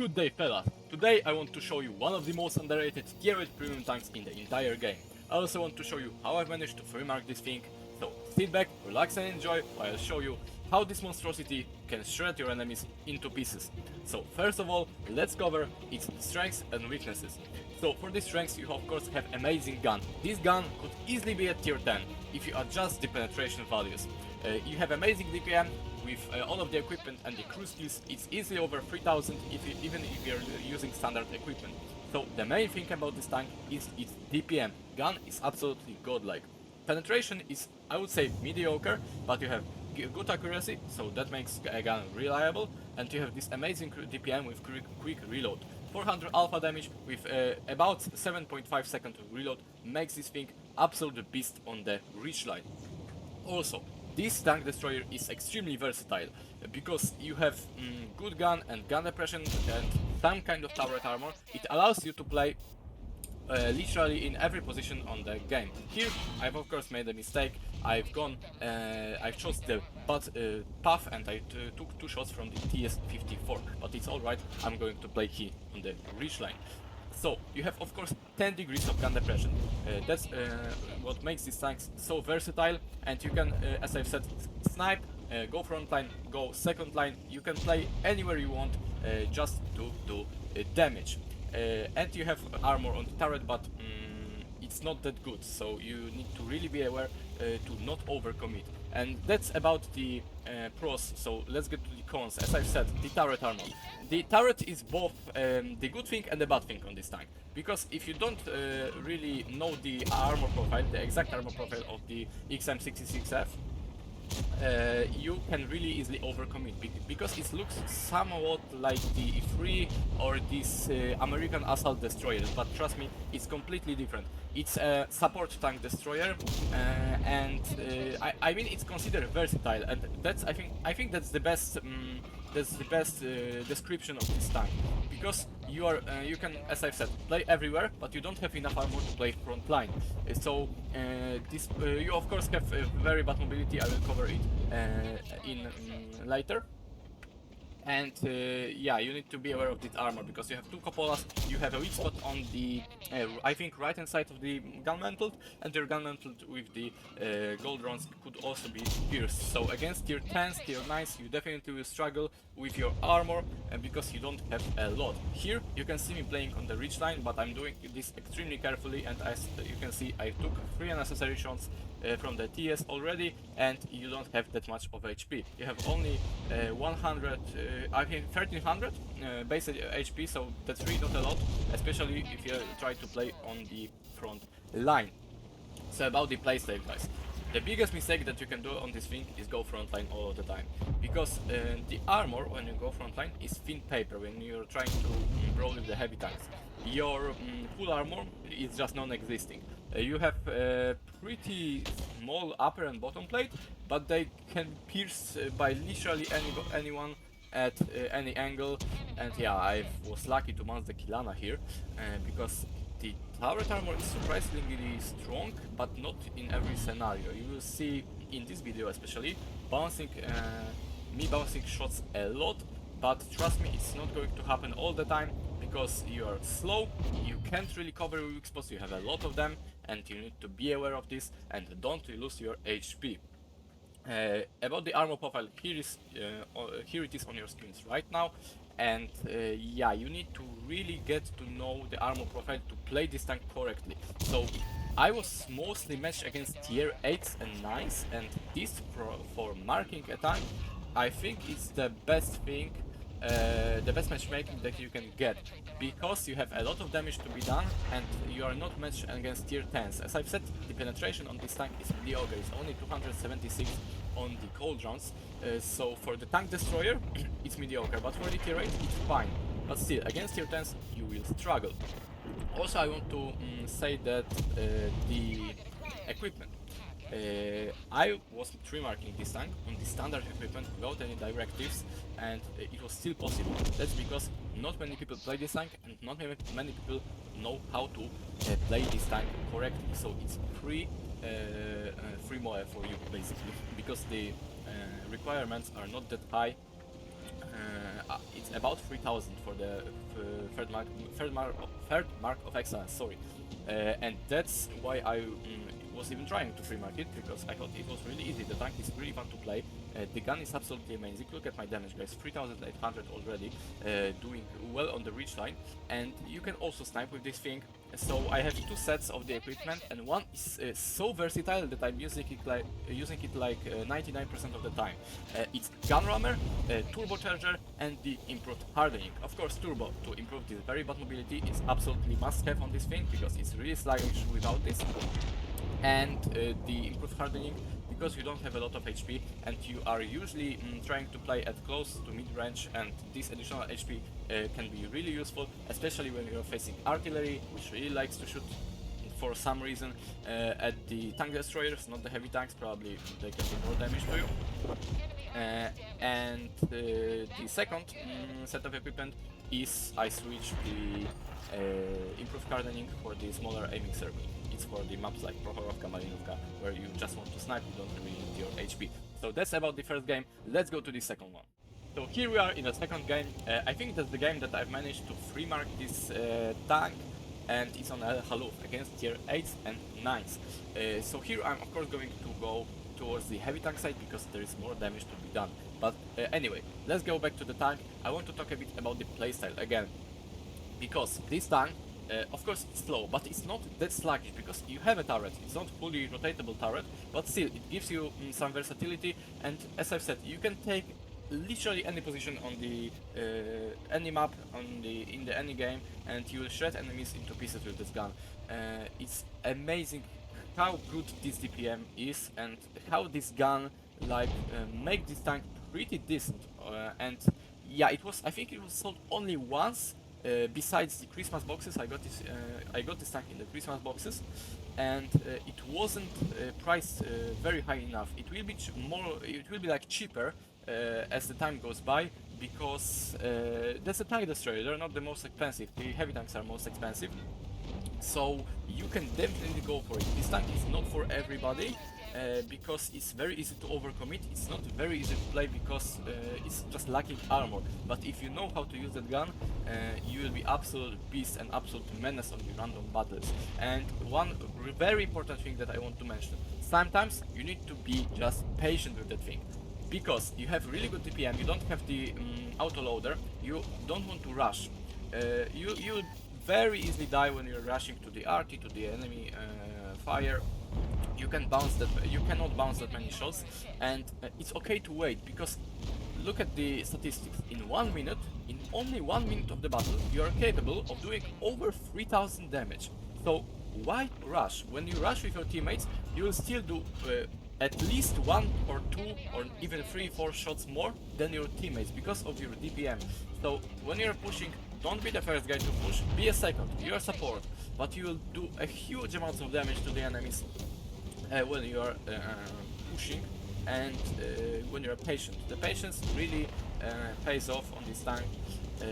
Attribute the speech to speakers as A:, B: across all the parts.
A: Good day, fellas. Today I want to show you one of the most underrated tier 8 premium tanks in the entire game. I also want to show you how I've managed to free mark this thing, so sit back, relax and enjoy while I show you how this monstrosity can shred your enemies into pieces. So first of all, let's cover its strengths and weaknesses. So for the strengths you of course have amazing gun. This gun could easily be a tier 10 if you adjust the penetration values. You have amazing DPM. With all of the equipment and the crew skills, it's easily over 3000 even if you're using standard equipment. So the main thing about this tank is its DPM. Gun is absolutely godlike. Penetration is, I would say, mediocre, but you have good accuracy, so that makes a gun reliable, and you have this amazing DPM with quick reload. 400 alpha damage with about 7.5 second reload makes this thing absolute beast on the reach line. Also, this tank destroyer is extremely versatile because you have good gun and gun depression and some kind of turret armor. It allows you to play literally in every position on the game. Here I've of course made a mistake. I've chose the path and I took 2 shots from the TS-54, but it's alright, I'm going to play here on the reach line. So you have of course 10 degrees of gun depression. That's what makes these tanks so versatile, and you can, as I've said, snipe, go front line, go second line. You can play anywhere you want just to do damage. And you have armor on the turret, but it's not that good, so you need to really be aware to not overcommit. And that's about the pros, so let's get to the cons. As I've said, the turret armor. The turret is both the good thing and the bad thing on this tank, because if you don't really know the armor profile, the exact armor profile of the XM66F, you can really easily overcommit because it looks somewhat like the E3 or this American assault destroyer, but trust me, it's completely different. It's a support tank destroyer, and I mean it's considered versatile, and that's I think that's the best description of this tank, because you can, as I've said, play everywhere, but you don't have enough armor to play front line. So you of course have very bad mobility. I will cover it in later. And yeah, you need to be aware of this armor because you have 2 cupolas, you have a weak spot on the, I think, right hand side of the gun mantled, and your gun mantled with the gold rounds could also be pierced. So against tier 10s, tier 9s, you definitely will struggle with your armor because you don't have a lot. Here you can see me playing on the reach line, but I'm doing this extremely carefully, and as you can see, I took 3 unnecessary shots from the TS already, and you don't have that much of HP. You have only 1300 base HP, so that's really not a lot, especially if you try to play on the front line. So about the playstyle, guys. The biggest mistake that you can do on this thing is go frontline all of the time, because the armor when you go frontline is thin paper when you're trying to brawl with the heavy tanks. Your full armor is just non-existing. You have pretty small upper and bottom plate, but they can pierce by literally anyone at any angle. And yeah, I was lucky to mount the Kilana here because the turret armor is surprisingly strong, but not in every scenario. You will see in this video especially me bouncing shots a lot, but trust me, it's not going to happen all the time because you are slow, you can't really cover your weak spots, you have a lot of them, and you need to be aware of this and don't lose your HP. About the armor profile, here it is on your screens right now, and yeah, you need to really get to know the armor profile to play this tank correctly. So I was mostly matched against tier 8s and 9s, and this for marking a tank, I think it's the best thing, the best matchmaking that you can get, because you have a lot of damage to be done and you are not matched against tier 10s. As I've said, the penetration on this tank is mediocre, it's only 276 on the cold rounds, so for the tank destroyer it's mediocre, but for the tier 8 it's fine, but still against tier 10s you will struggle. Also I want to say that the equipment, I was tree marking this tank on the standard equipment without any directives, and it was still possible. That's because not many people play this tank and not many people know how to play this tank correctly. So it's free mode for you basically, because the requirements are not that high it's about 3000 for the third mark of excellence, sorry. And that's why I was even trying to free market, because I thought it was really easy. The tank is really fun to play. The gun is absolutely amazing. Look at my damage, guys, 3800 already, doing well on the reach line. And you can also snipe with this thing. So I have two sets of the equipment, and one is so versatile that I'm using it like 99% of the time. It's gun rammer, turbocharger, and the improved hardening. Of course, turbo to improve this very bad mobility is absolutely must-have on this thing, because it's really sluggish without this. And the improved hardening, because you don't have a lot of HP and you are usually trying to play at close to mid-range, and this additional HP can be really useful, especially when you're facing artillery, which really likes to shoot for some reason at the tank destroyers, not the heavy tanks. Probably they can do more damage to you. And the second set of equipment is I switch the improved hardening for the smaller aiming circle. It's for the maps like Prohorovka, Malinovka, where you just want to snipe, you don't really need your HP. So that's about the first game. Let's go to the second one. So here we are in the second game. I think that's the game that I've managed to free mark this tank, and it's on El Haluf against tier 8s and 9s. So here I'm of course going to go towards the heavy tank side, because there is more damage to be done. But anyway, let's go back to the tank. I want to talk a bit about the playstyle again, because this tank, of course it's slow, but it's not that sluggish, because you have a turret. It's not fully rotatable turret, but still it gives you some versatility, and as I've said, you can take literally any position on the any map in the any game, and you will shred enemies into pieces with this gun. It's amazing how good this DPM is, and how this gun make this tank pretty decent. And yeah, I think it was sold only once. Besides the Christmas boxes, I got this tank in the Christmas boxes, and it wasn't priced very high enough. It will be like cheaper as the time goes by, because that's a tank destroyer. They're not the most expensive. The heavy tanks are most expensive, so you can definitely go for it. This tank is not for everybody, because it's very easy to overcommit. It's not very easy to play, because it's just lacking armor. But if you know how to use that gun, you will be absolute beast and absolute menace on the random battles. And one very important thing that I want to mention: sometimes you need to be just patient with that thing, because you have really good DPM, you don't have the autoloader, you don't want to rush. You'll very easily die when you're rushing to the RT, to the enemy fire. You cannot bounce that many shots, and it's okay to wait, because look at the statistics. In 1 minute, in only 1 minute of the battle, you are capable of doing over 3000 damage. So why rush? When you rush with your teammates, you will still do at least 1 or 2 or even 3-4 shots more than your teammates, because of your DPM. So when you're pushing, don't be the first guy to push, be a second, you're support, but you will do a huge amount of damage to the enemies when you are pushing, and when you're patient. The patience really pays off on this tank.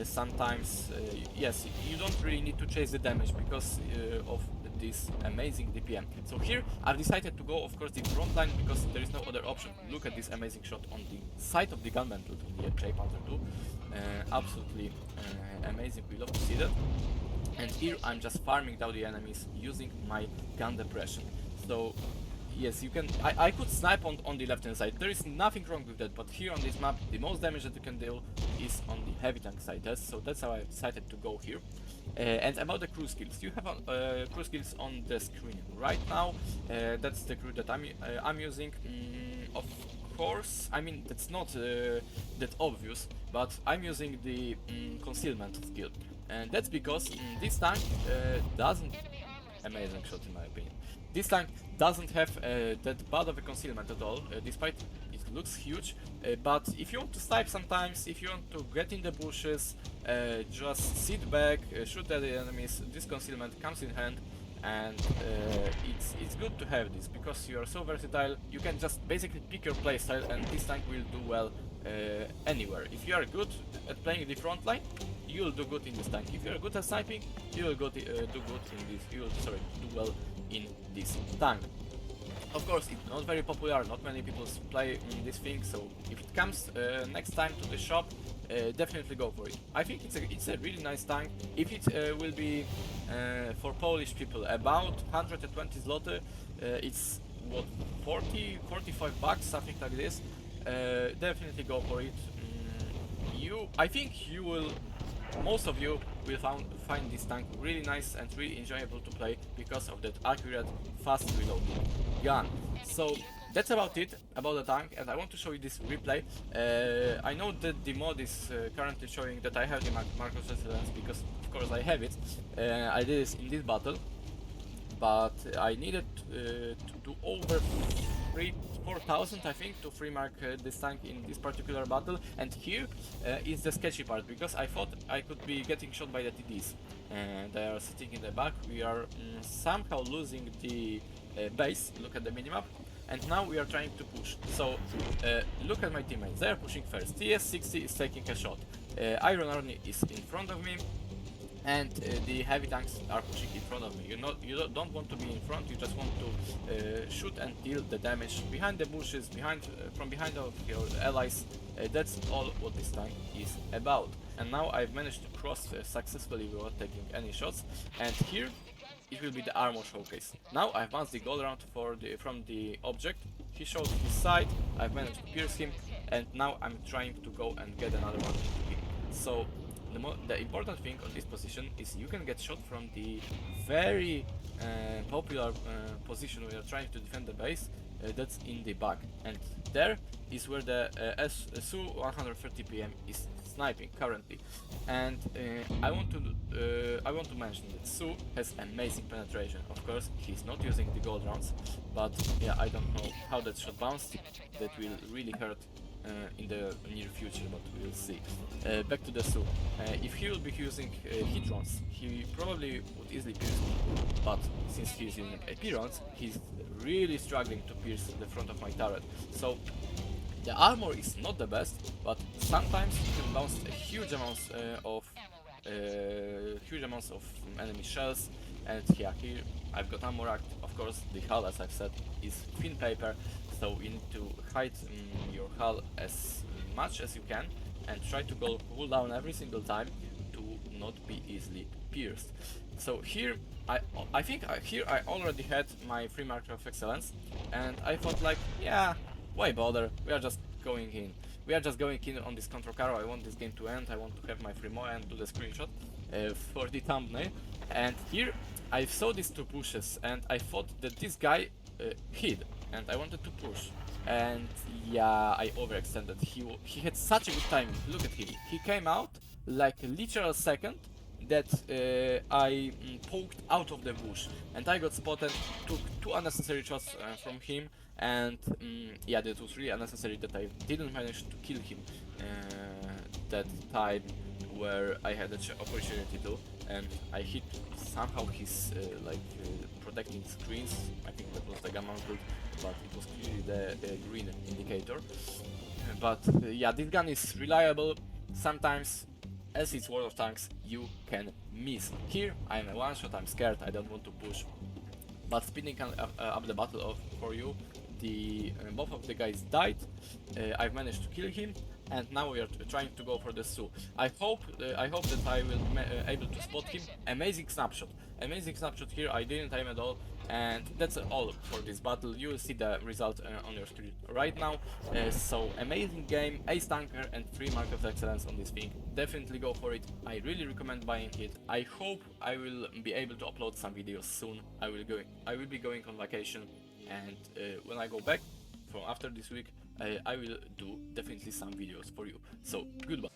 A: Sometimes, yes, you don't really need to chase the damage, because of this amazing DPM. So here I've decided to go, of course, the front line, because there is no other option. Look at this amazing shot on the side of the gun mantle on the MJ Panther 2. Absolutely amazing, we love to see that. And here I'm just farming down the enemies using my gun depression. So yes, you can. I could snipe on the left hand side. There is nothing wrong with that. But here on this map, the most damage that you can deal is on the heavy tank side. So that's how I decided to go here. And about the crew skills, you have crew skills on the screen right now. That's the crew that I'm using. Of course, I mean that's not that obvious, but I'm using the concealment skill, and that's because this tank doesn't. Amazing shot in my opinion. This tank doesn't have that bad of a concealment at all, despite it looks huge. But if you want to snipe sometimes, if you want to get in the bushes, just sit back, shoot at the enemies, this concealment comes in hand. And it's good to have this, because you are so versatile. You can just basically pick your playstyle, and this tank will do well anywhere. If you are good at playing the front line, you will do good in this tank. If you are good at sniping, you will do good in this. You will do well in this tank. Of course, it's not very popular. Not many people play this thing. So if it comes next time to the shop, definitely go for it. I think it's a really nice tank. If it will be for Polish people about 120 zloty, it's what 45 bucks, something like this. Definitely go for it. I think you will, most of you will find this tank really nice and really enjoyable to play because of that accurate, fast reloading gun. So that's about it about the tank, and I want to show you this replay. I know that the mod is currently showing that I have the Marcos Excellence because of course I have it. I did this in this battle, but I needed to do over 4,000 I think to free mark this tank in this particular battle, and here is the sketchy part because I thought I could be getting shot by the TDs and they are sitting in the back. We are somehow losing the base. Look at the minimap, and now we are trying to push. So look at my teammates, they are pushing first. TS60 is taking a shot, Iron Army is in front of me, and the heavy tanks are pushing in front of me. You don't want to be in front, you just want to shoot and deal the damage behind the bushes, from behind of your allies. That's all what this tank is about. And now I've managed to cross successfully without taking any shots, and here it will be the armor showcase. Now I've bounced the gold round from the object, he showed his side, I've managed to pierce him, and now I'm trying to go and get another one into him. So the important thing on this position is you can get shot from the very popular position we are trying to defend the base, that's in the back, and there is where the Su-130 PM is sniping currently. And I want to mention that Su has amazing penetration. Of course he's not using the gold rounds, but yeah, I don't know how that shot bounced. That will really hurt in the near future, but we'll see. Back to the Su. If he will be using hit rounds, he probably would easily pierce me, but since he's using AP rounds, he's really struggling to pierce the front of my turret. So the armor is not the best, but sometimes you can bounce a huge amounts of enemy shells. And yeah, here I've got ammo racked. Of course, the hull, as I've said, is thin paper, so you need to hide your hull as much as you can and try to go cool down every single time to not be easily pierced. So here I think here I already had my free marker of excellence, and I thought like, yeah, why bother? We are just going in. We are just going in on this control caro. I want this game to end. I want to have my free moe and do the screenshot for the thumbnail. And here I saw these two pushes, and I thought that this guy hid, and I wanted to push. And yeah, I overextended. He had such a good timing. Look at him. He came out like a literal second that I poked out of the bush, and I got spotted. Took two unnecessary shots from him, and yeah, that was really unnecessary that I didn't manage to kill him that time where I had the opportunity to, and I hit somehow his protecting screens. I think that was the gamma build, but it was clearly the green indicator. But yeah, this gun is reliable. Sometimes, as it's World of Tanks, you can miss. Here I'm a one shot, I'm scared, I don't want to push. But speeding up the battle for you, both of the guys died. I've managed to kill him, and now we are trying to go for the Su. I hope that I will be able to spot him. Amazing snapshot here. I didn't aim at all, and that's all for this battle. You will see the result on your screen right now. So amazing game, ace tanker and free mark of excellence on this thing. Definitely go for it. I really recommend buying it. I hope I will be able to upload some videos soon. I will be going on vacation, and when I go back from after this week, I will do definitely some videos for you. So goodbye.